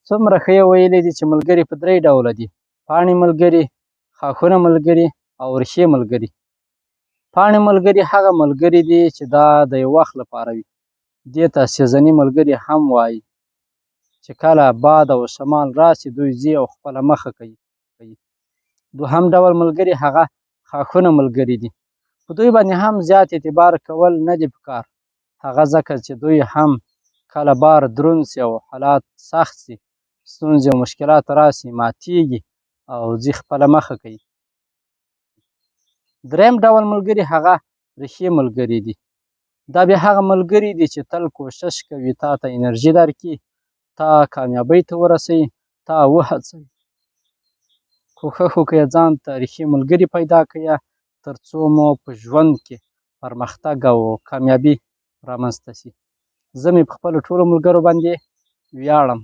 څومره ښه یې ویلي دي چې ملګري په 3 ډوله دي: پاڼې ملګري، ښاخونه ملګري او ریښې ملګري. پاڼې ملګري هغه ملګري دي چې دا د یو وخت لپاره وي. دې ته سیزني ملګري هم وایي، چې کله باد او شمال راسي دوی ځي او خپله مخه کوي. دوهم ډول ملګري هغه ښاخونه ملګري دي. په دوی باندې هم زیات اعتبار کول نه دي پکار. هغه ځکه چې دوی هم کله بار دروند سي او حالات سخت سي، ستونزې او مشکلات راسي، ماتیږي او ځي خپله مخه کوي. دریم ډول ملګري هغه ریښې ملګري دي. دا بیا هغه ملګري دي چې تل کوشش کوي تا ته انرژي درکړي، تا کامیابۍ ته ورسوي، تا وهڅوي. کوښښ وکړئ ځان ته ریښې ملګري پیدا کړئ، تر څو مو په ژوند کې پرمختګ او کامیابي رامنځته سي. زه مې په خپلو ټولو ملګرو باندې ویاړم.